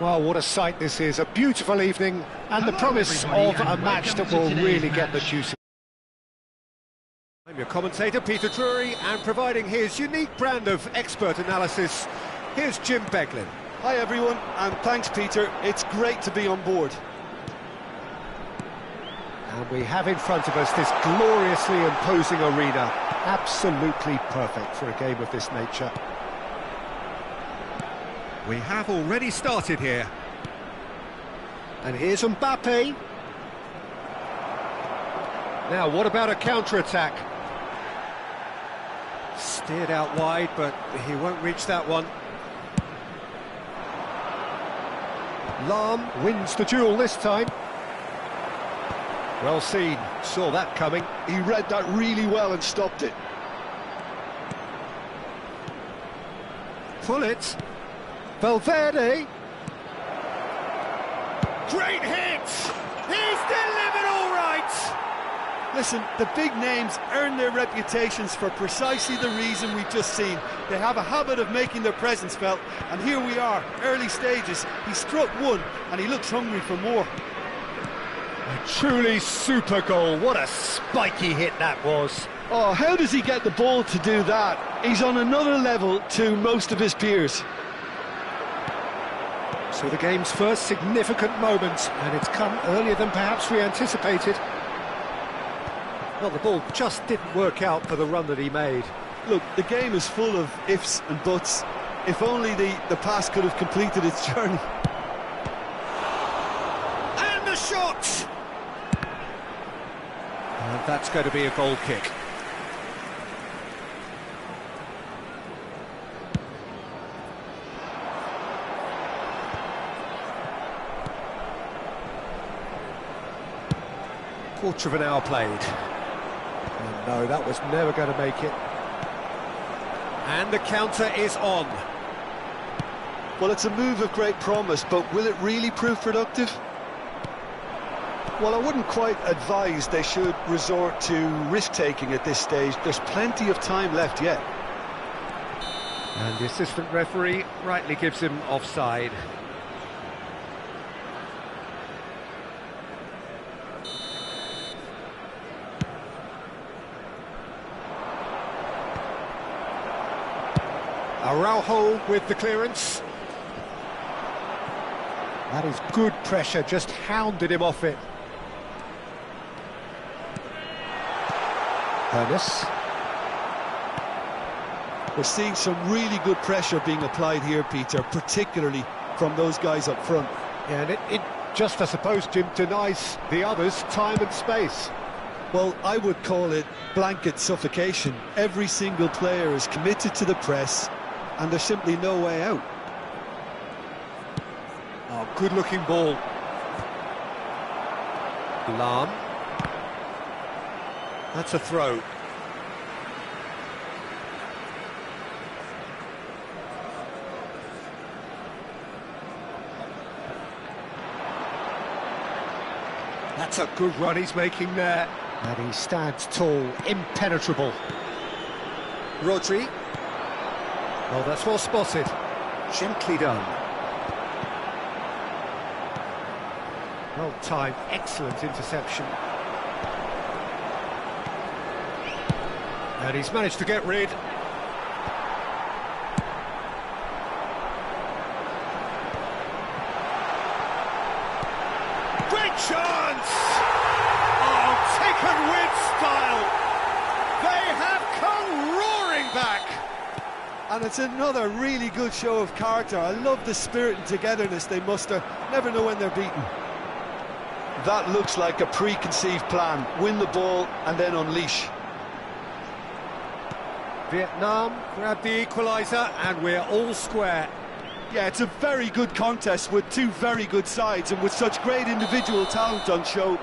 Well, what a sight this is. A beautiful evening and the promise of a match that will really get the juice. I'm your commentator, Peter Drury, and providing his unique brand of expert analysis, here's Jim Beglin. Hi everyone, and thanks Peter, it's great to be on board. And we have in front of us this gloriously imposing arena, absolutely perfect for a game of this nature. We have already started here. And here's Mbappe. Now, what about a counter-attack? Steered out wide, but he won't reach that one. Lahm wins the duel this time. Well seen, saw that coming. He read that really well and stopped it. Pullet. Valverde. Great hit! He's delivered all right! Listen, the big names earn their reputations for precisely the reason we've just seen. They have a habit of making their presence felt, and here we are, early stages. He struck one, and he looks hungry for more. A truly super goal. What a spiky hit that was. Oh, how does he get the ball to do that? He's on another level to most of his peers. So the game's first significant moment, and it's come earlier than perhaps we anticipated. Well, the ball just didn't work out for the run that he made. Look, the game is full of ifs and buts. If only the pass could have completed its journey. And the shot! And that's going to be a goal kick. Quarter of an hour played. Oh, no, that was never going to make it. And the counter is on. Well, it's a move of great promise, but will it really prove productive? Well, I wouldn't quite advise they should resort to risk-taking at this stage. There's plenty of time left yet. And the assistant referee rightly gives him offside. Araujo with the clearance. That is good pressure, just hounded him off it. Ernest. We're seeing some really good pressure being applied here, Peter, particularly from those guys up front. Yeah, and it just, I suppose, Jim, denies the others time and space. Well, I would call it blanket suffocation. Every single player is committed to the press, and there's simply no way out. Oh, good-looking ball. Lahm. That's a throw. That's a good run he's making there. And he stands tall, impenetrable. Rodri. Oh, that's well spotted. Gently done. Well timed, excellent interception. And he's managed to get rid. Great chance! Oh, taken with style! They have come roaring back! And it's another really good show of character. I love the spirit and togetherness they muster. Never know when they're beaten. That looks like a preconceived plan. Win the ball and then unleash. Vietnam grab the equaliser and we're all square. Yeah, it's a very good contest with two very good sides, and with such great individual talent on show,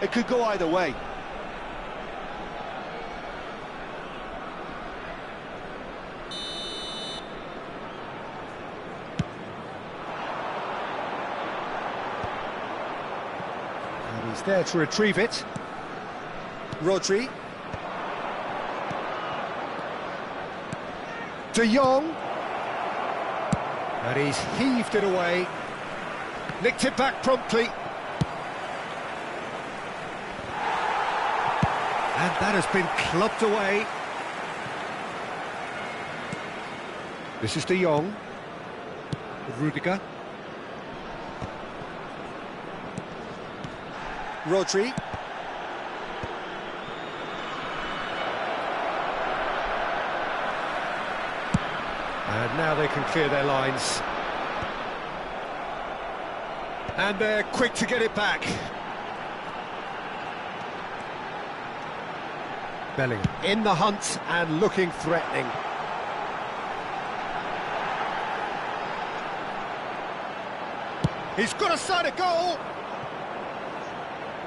it could go either way. And he's there to retrieve it. Rodri. De Jong. And he's heaved it away. Nicked it back promptly. And that has been clubbed away. This is De Jong. Rudiger. Rodri. And now they can clear their lines. And they're quick to get it back. Bellingham in the hunt and looking threatening. He's got a side of goal.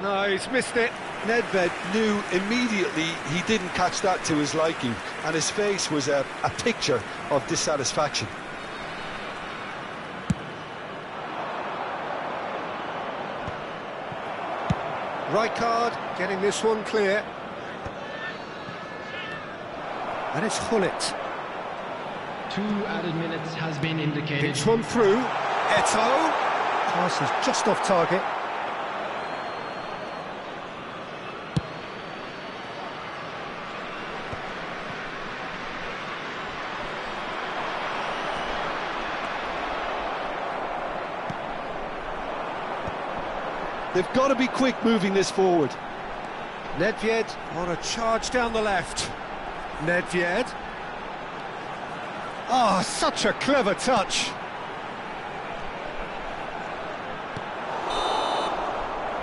No, he's missed it. Nedved knew immediately he didn't catch that to his liking, and his face was a picture of dissatisfaction. Rijkaard getting this one clear. And it's Gullit. 2 added minutes has been indicated. Picks one through. Eto'o. Pass is just off target. They've got to be quick moving this forward. Nedved on a charge down the left. Nedved. Oh, such a clever touch.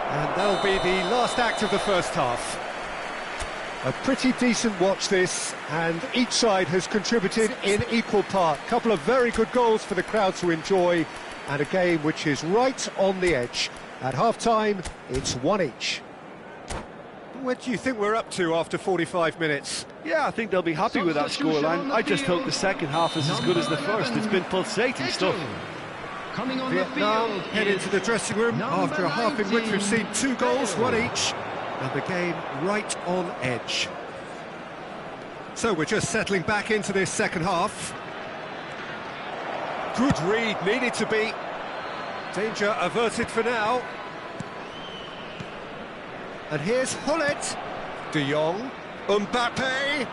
And that'll be the last act of the first half. A pretty decent watch this, and each side has contributed in equal part. A couple of very good goals for the crowd to enjoy, and a game which is right on the edge. At half-time, it's 1 each. What do you think we're up to after 45 minutes? Yeah, I think they'll be happy with that scoreline. I just hope the second half is as good as the first. It's been pulsating stuff. Coming on Vietnam the field head into the dressing room after a half in which we've seen 2 goals, 1 each, and the game right on edge. So we're just settling back into this second half. Good read, needed to be. Danger averted for now. And here's Gullit. De Jong. Mbappe.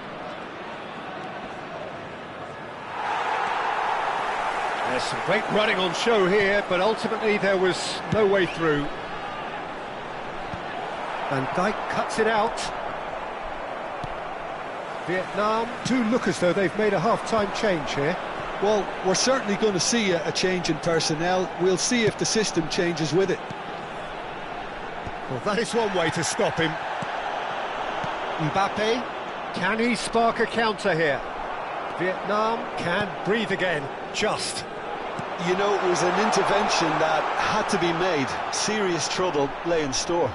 There's some great running on show here, but ultimately there was no way through. Van Dijk cuts it out. Vietnam do look as though they've made a half-time change here. Well, we're certainly going to see a change in personnel. We'll see if the system changes with it. Well, that is one way to stop him. Mbappe, can he spark a counter here? Vietnam can breathe again, just. You know, it was an intervention that had to be made. Serious trouble lay in store.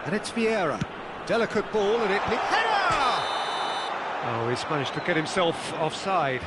And it's Vieira. Delicate ball, and it... Header! Oh, he's managed to get himself offside.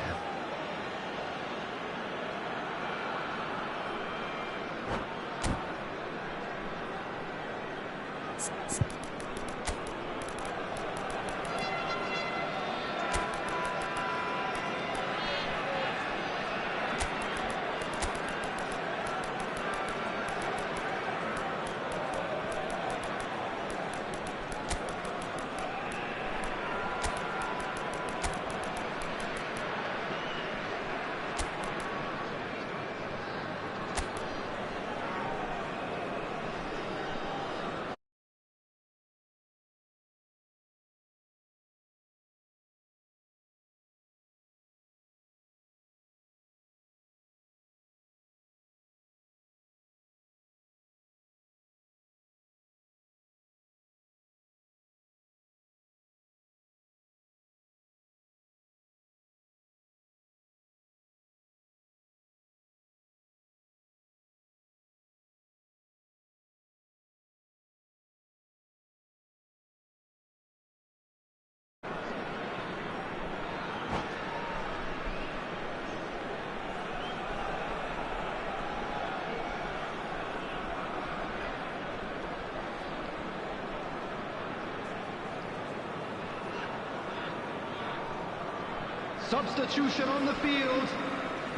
Substitution on the field.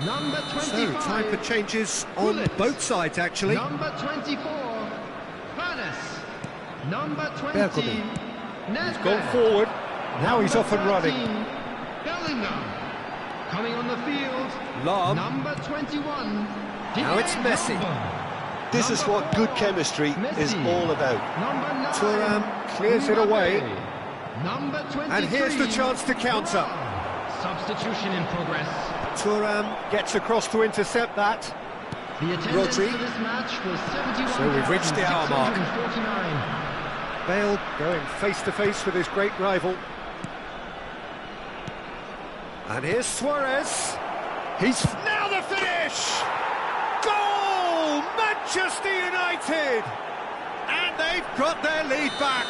Number 25. So, time for changes on both sides, actually. Number 24, Hannes. Number 20, Bergkamp. Nedved. He's gone forward. Now he's off and running. Bellingham. Coming on the field. Lahm. Number 21. Now it's Messi. This is what good chemistry is all about. Number 9. Thuram clears it away. Number 23. And here's the chance to counter. Substitution in progress. Thuram gets across to intercept that. The attendance Rodri. for this match was 71. So we've reached the hour mark. 649. Bale going face-to-face with his great rival. And here's Suarez. He's now the finish! Goal! Manchester United! And they've got their lead back.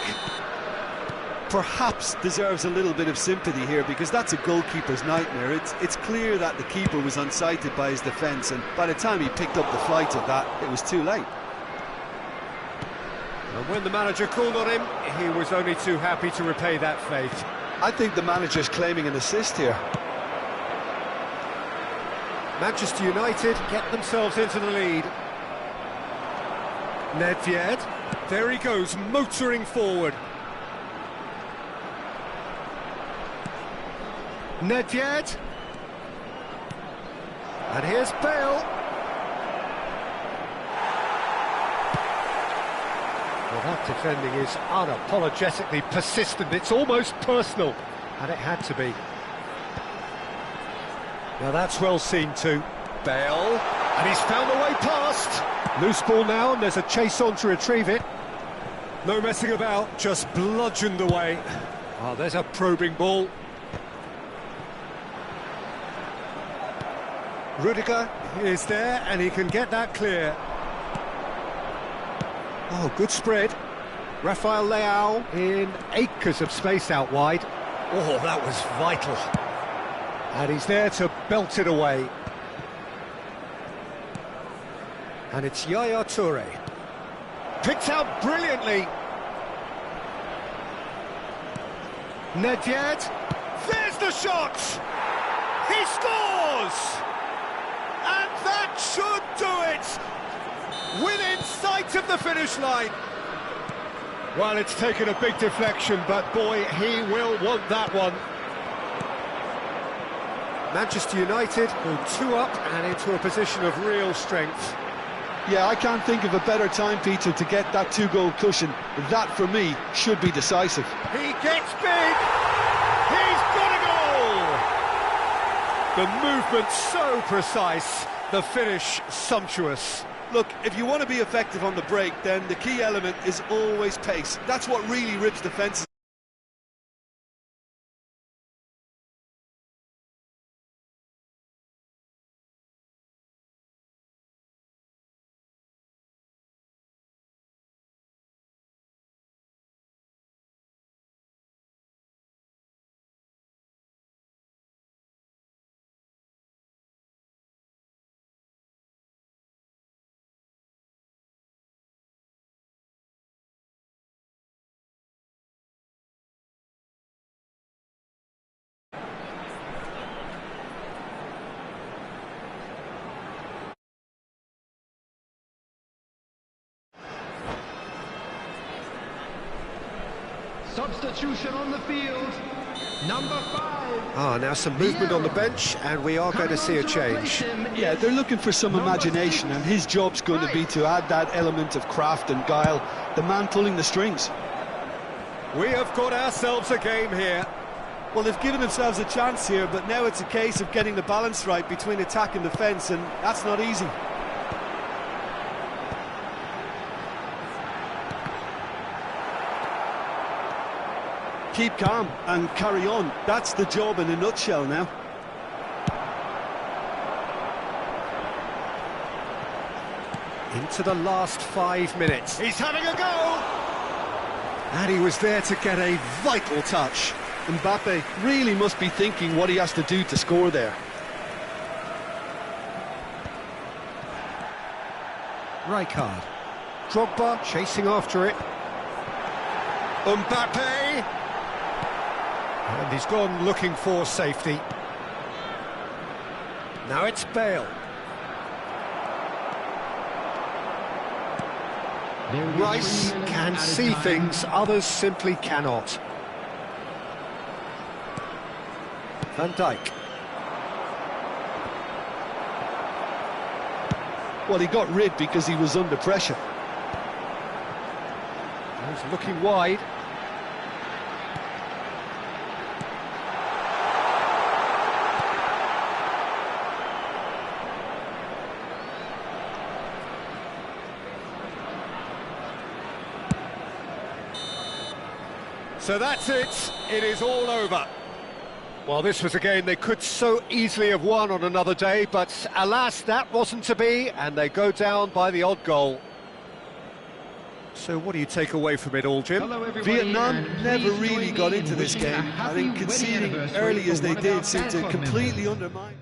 Perhaps deserves a little bit of sympathy here, because that's a goalkeeper's nightmare. It's clear that the keeper was unsighted by his defence, and by the time he picked up the flight of that, it was too late. And when the manager called on him, he was only too happy to repay that fate. I think the manager's claiming an assist here. Manchester United get themselves into the lead. Nedved, there he goes, motoring forward. Nedved. And here's Bale. Well, that defending is unapologetically persistent. It's almost personal, and it had to be. Now that's well seen too. Bale, and he's found a way past. Loose ball now, and there's a chase on to retrieve it. No messing about, just bludgeoned away. Oh, there's a probing ball. Rudiger is there, and he can get that clear. Oh, good spread. Rafael Leao in acres of space out wide. Oh, that was vital. And he's there to belt it away. And it's Yaya Toure. Picked out brilliantly. Nedved. There's the shot! He scores! And that should do it! Within sight of the finish line. Well, it's taken a big deflection, but boy, he will want that one. Manchester United go 2 up and into a position of real strength. Yeah, I can't think of a better time, Peter, to get that 2-goal cushion. That, for me, should be decisive. He gets big! He's got a goal! The movement so precise, the finish sumptuous. Look, if you want to be effective on the break, then the key element is always pace. That's what really rips defences. Substitution on the field. Number 5. Ah, now some movement on the bench, and we are going to see a change. Yeah, they're looking for some imagination, and his job's going to be to add that element of craft and guile, the man pulling the strings. We have got ourselves a game here. Well, they've given themselves a chance here, but now it's a case of getting the balance right between attack and defence, and that's not easy. Keep calm and carry on. That's the job in a nutshell now. Into the last 5 minutes. He's having a go! And he was there to get a vital touch. Mbappe really must be thinking what he has to do to score there. Rijkaard. Drogba chasing after it. Mbappe! And he's gone looking for safety. Now it's Bale. Rice can see things others simply cannot. Van Dijk. Well, he got rid because he was under pressure. He's looking wide. So that's it. It is all over. Well, this was a game they could so easily have won on another day, but alas, that wasn't to be, and they go down by the odd goal. So what do you take away from it all, Jim? Vietnam never really got into this game. I think conceding early as they did seemed to completely undermine.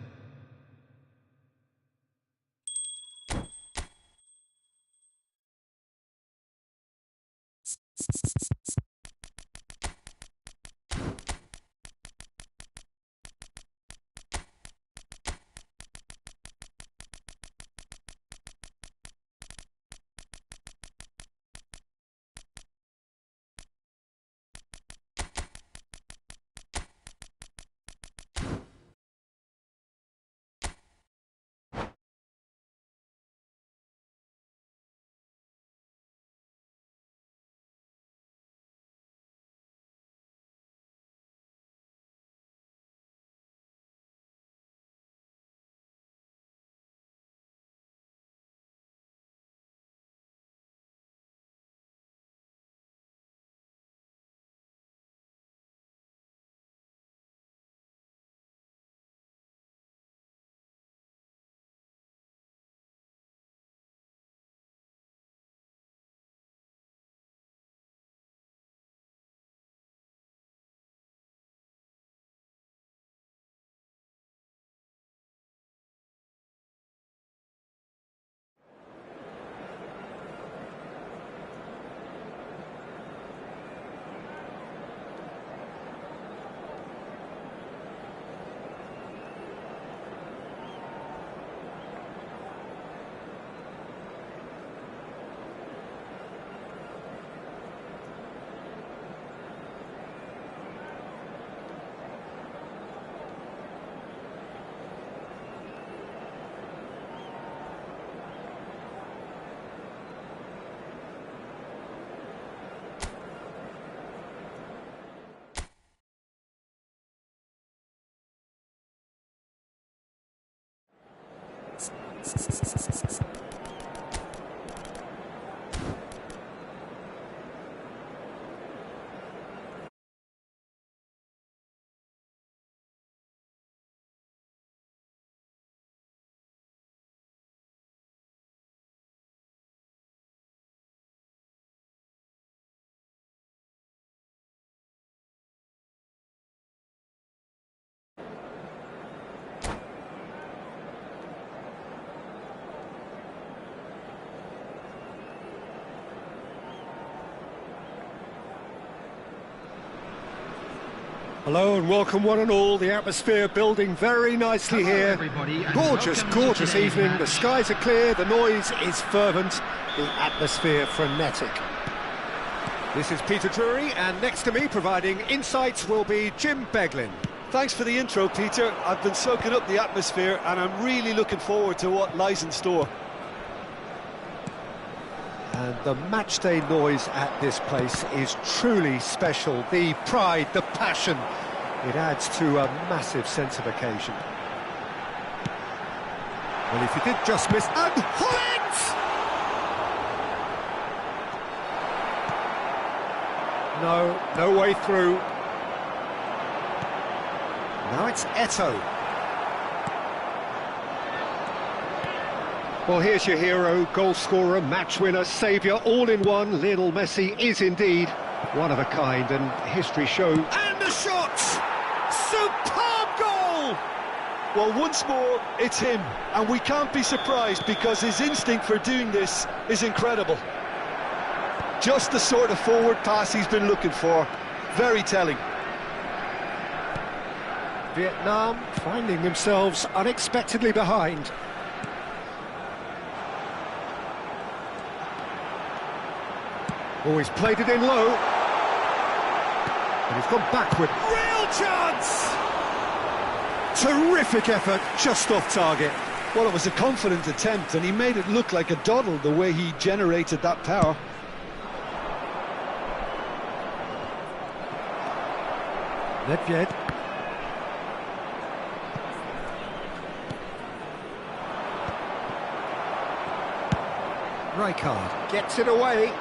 Hello and welcome one and all. The atmosphere building very nicely here. Gorgeous, gorgeous evening. The skies are clear, the noise is fervent, the atmosphere frenetic. This is Peter Drury, and next to me providing insights will be Jim Beglin. Thanks for the intro, Peter. I've been soaking up the atmosphere and I'm really looking forward to what lies in store. And the matchday noise at this place is truly special. The pride, the passion, it adds to a massive sense of occasion. Well, if you did just miss... And Hollins! No way through. Now it's Eto'o. Well, here's your hero, goal scorer, match winner, saviour, all in one. Lionel Messi is indeed one of a kind, and history shows. And the shot! Superb goal! Well, once more, it's him, and we can't be surprised because his instinct for doing this is incredible. Just the sort of forward pass he's been looking for. Very telling. Vietnam finding themselves unexpectedly behind. Always played it in low. And he's gone backward. Real chance! Terrific effort, just off target. Well, it was a confident attempt, and he made it look like a doddle the way he generated that power. Nedved. Rijkaard gets it away.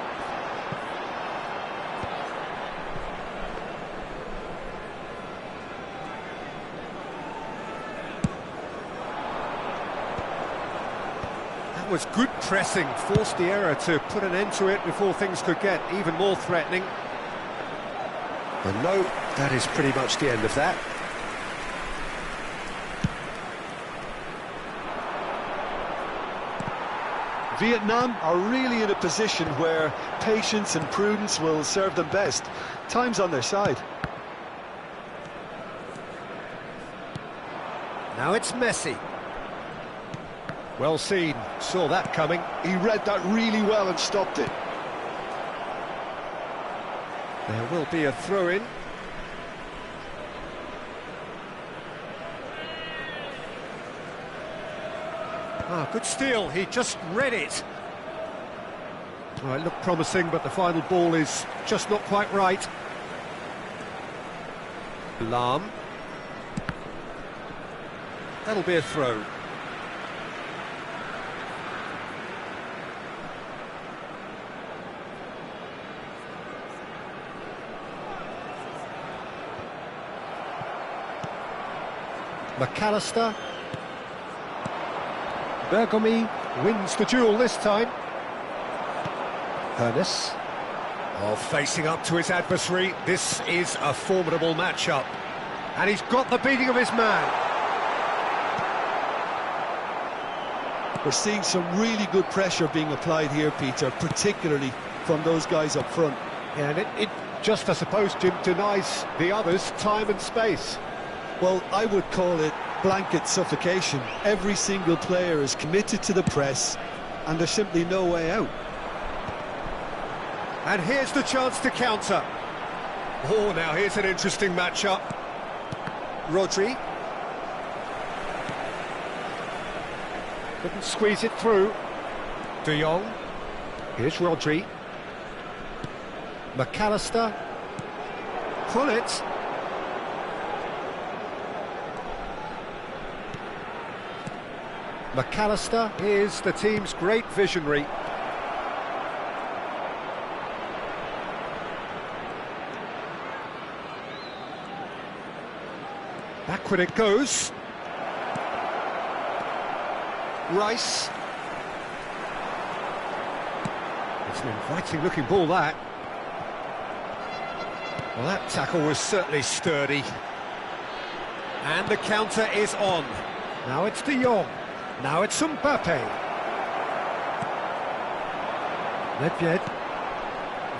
That was good pressing, forced the error to put an end to it before things could get even more threatening. And no, that is pretty much the end of that. Vietnam are really in a position where patience and prudence will serve them best. Time's on their side. Now it's Messi. Well seen, saw that coming. He read that really well and stopped it. There will be a throw-in. Ah, good steal, he just read it. Well, it looked promising, but the final ball is just not quite right. Lahm. That'll be a throw. McAllister. Bergomi wins the duel this time. Hoeneß. Oh, facing up to his adversary. This is a formidable matchup. And he's got the beating of his man. We're seeing some really good pressure being applied here, Peter, particularly from those guys up front. Yeah, and it just, I suppose, Jim, denies the others time and space. Well, I would call it blanket suffocation. Every single player is committed to the press, and there's simply no way out. And here's the chance to counter. Oh, now here's an interesting matchup. Rodri. Couldn't squeeze it through. De Jong. Here's Rodri. McAllister. Gullit. McAllister is the team's great visionary. Backward it goes. Rice. It's an inviting looking ball, that. Well, that tackle was certainly sturdy. And the counter is on. Now it's De Jong. Now it's Mbappe. Nedved.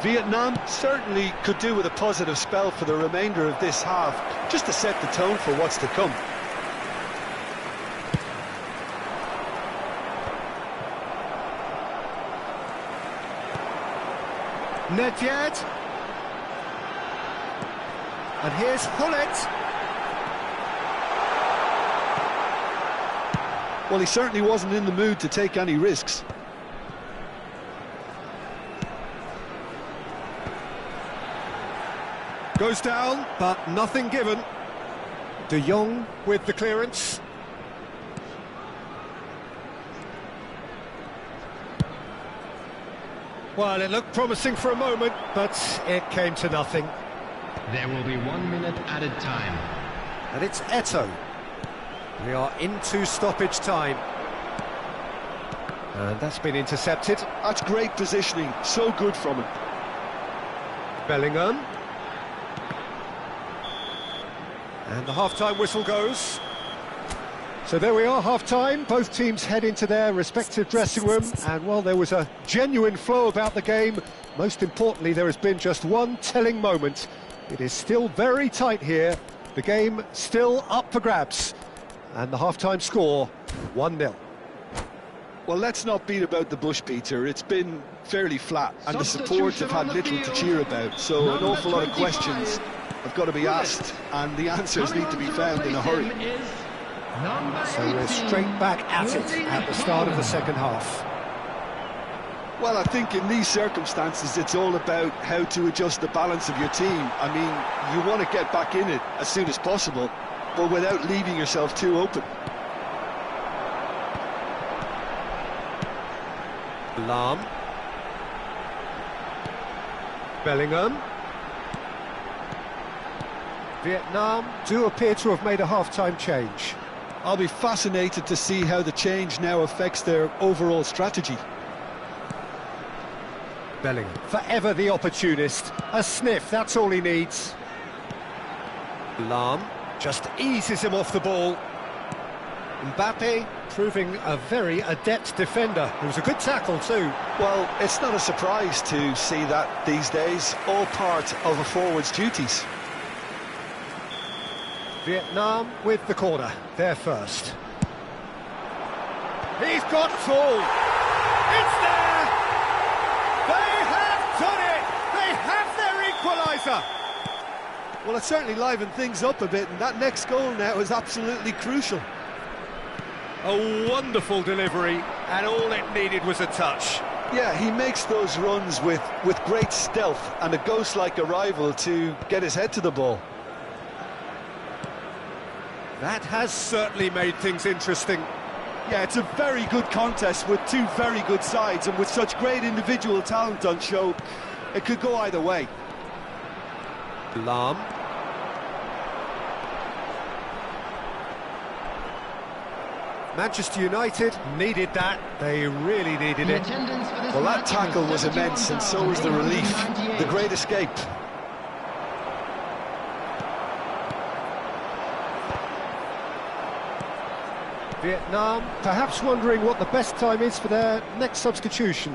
Vietnam certainly could do with a positive spell for the remainder of this half, just to set the tone for what's to come. Nedved. And here's Gullit. Well, he certainly wasn't in the mood to take any risks. Goes down, but nothing given. De Jong with the clearance. Well, it looked promising for a moment, but it came to nothing. There will be 1 minute added time. And it's Eto'o. We are into stoppage time. And that's been intercepted. That's great positioning, so good from him. Bellingham. And the half-time whistle goes. So there we are, half-time. Both teams head into their respective dressing room. And while there was a genuine flow about the game, most importantly, there has been just one telling moment. It is still very tight here, The game still up for grabs, and the half-time score 1-0. Well, let's not beat about the bush, Peter. It's been fairly flat, and the support have had little to cheer about, so an awful lot of questions have got to be asked, and the answers need to be found in a hurry. So we're straight back at it at the start of the second half. Well, I think in these circumstances it's all about how to adjust the balance of your team. I mean, you want to get back in it as soon as possible, but without leaving yourself too open. Lahm. Bellingham. Vietnam do appear to have made a half-time change. I'll be fascinated to see how the change now affects their overall strategy. Bellingham, forever the opportunist. A sniff, that's all he needs. Lahm just eases him off the ball. Mbappe proving a very adept defender. It was a good tackle too. Well, it's not a surprise to see that these days, all part of a forward's duties. Vietnam with the corner, they're first. He's got full. It's there! They have done it! They have their equaliser! Well, it certainly livened things up a bit, and that next goal now is absolutely crucial. A wonderful delivery, and all it needed was a touch. Yeah, he makes those runs with great stealth and a ghost-like arrival to get his head to the ball. That has certainly made things interesting. Yeah, it's a very good contest with two very good sides, and with such great individual talent on show, it could go either way. Lahm. Manchester United needed that. They really needed it. Well, that tackle was immense, and so was the relief. The great escape. Vietnam perhaps wondering what the best time is for their next substitution.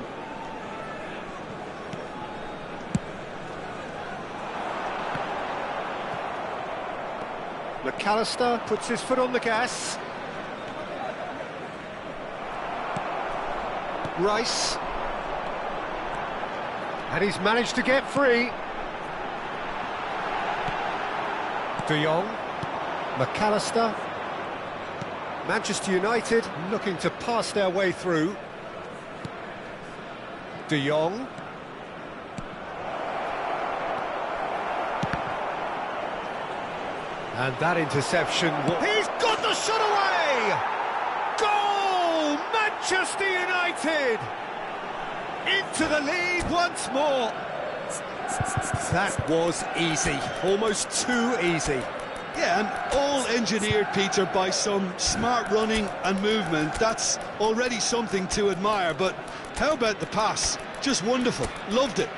McAllister puts his foot on the gas. Rice. And he's managed to get free. De Jong. McAllister. Manchester United looking to pass their way through. De Jong. And that interception... He's got the shot away! Goal! Manchester United! Into the lead once more. That was easy. Almost too easy. Yeah, and all engineered, Peter, by some smart running and movement. That's already something to admire, but how about the pass? Just wonderful. Loved it.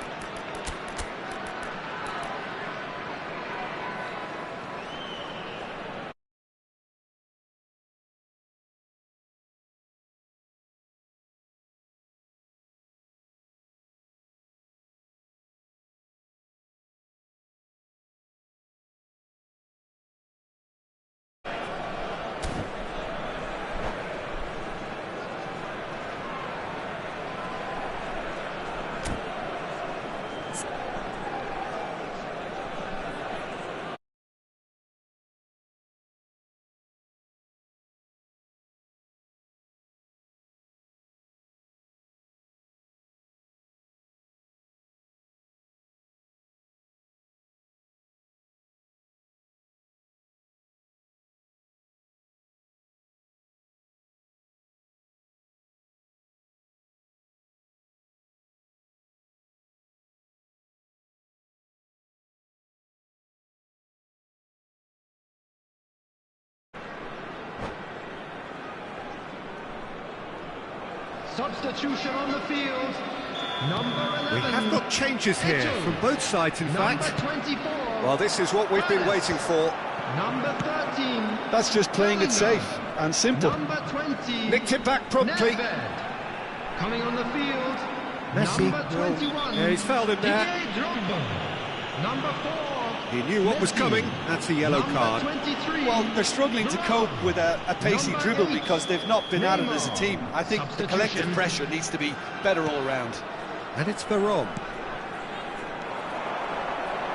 Substitution on the field. Number 11. We have got changes here from both sides, in fact. Number 24. Well, this is what we've been waiting for. Number 13. That's just playing it safe and simple. Number 20. Nicked it back promptly. Nedved. Coming on the field. Messi. Number 21. Yeah, he's fouled him there. Didier Drogba. Number 4. He knew what was coming. That's a yellow card. 23. Well, they're struggling to cope with a pacey dribble because they've not been at it as a team. I think the collective pressure needs to be better all round. And it's Veron.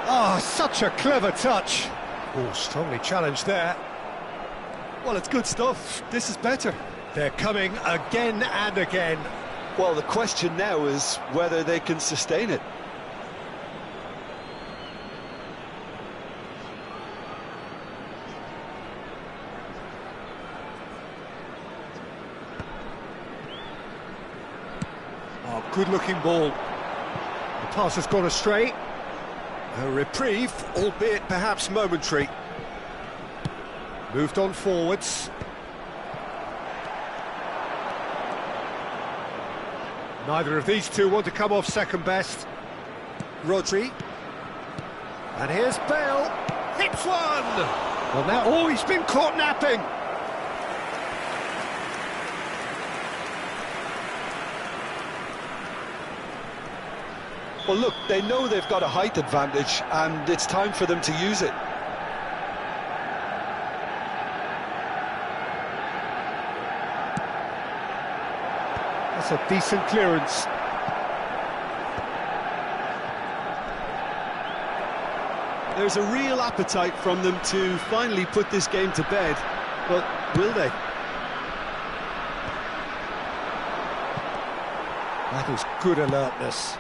Ah, such a clever touch. Oh, strongly challenged there. Well, it's good stuff. This is better. They're coming again and again. Well, the question now is whether they can sustain it. Oh, good-looking ball. The pass has gone astray. A reprieve, albeit perhaps momentary. Moved on forwards. Neither of these two want to come off second best. Rodri. And here's Bale. Hits one! Well, now, oh, he's been caught napping. Well, look, they know they've got a height advantage, and it's time for them to use it. That's a decent clearance. There's a real appetite from them to finally put this game to bed, but will they? That is good alertness.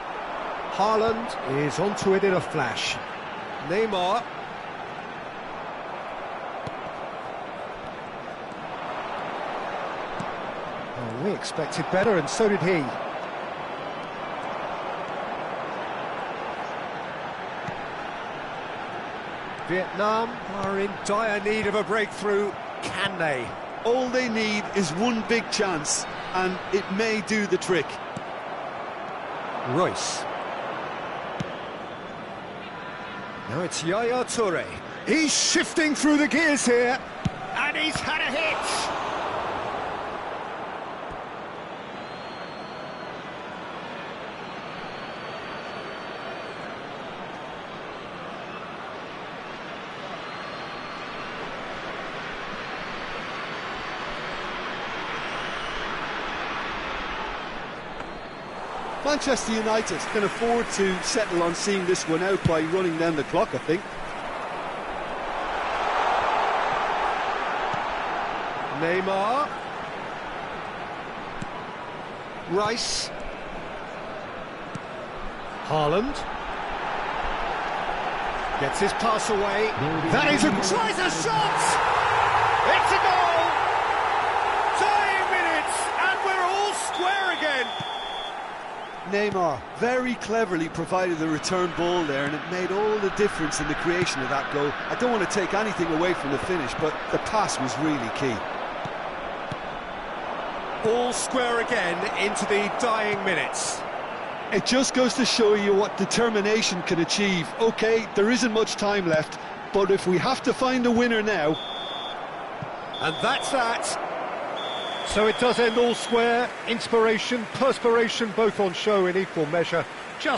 Haaland is onto it in a flash. Neymar. Oh, we expected better, and so did he. Vietnam are in dire need of a breakthrough. Can they? All they need is one big chance, and it may do the trick. Royce. Now it's Yaya Toure. He's shifting through the gears here, and he's had a hit. Manchester United can afford to settle on seeing this one out by running down the clock, I think. Neymar. Rice. Haaland. Gets his pass away. That is tries a shot! It's a goal! Dying minutes, and we're all square again. Neymar very cleverly provided the return ball there, and it made all the difference in the creation of that goal. I don't want to take anything away from the finish, but the pass was really key. All square again into the dying minutes. It just goes to show you what determination can achieve. OK, there isn't much time left, but if we have to find a winner now... And that's that. So it does end all square. Inspiration, perspiration, both on show in equal measure. Just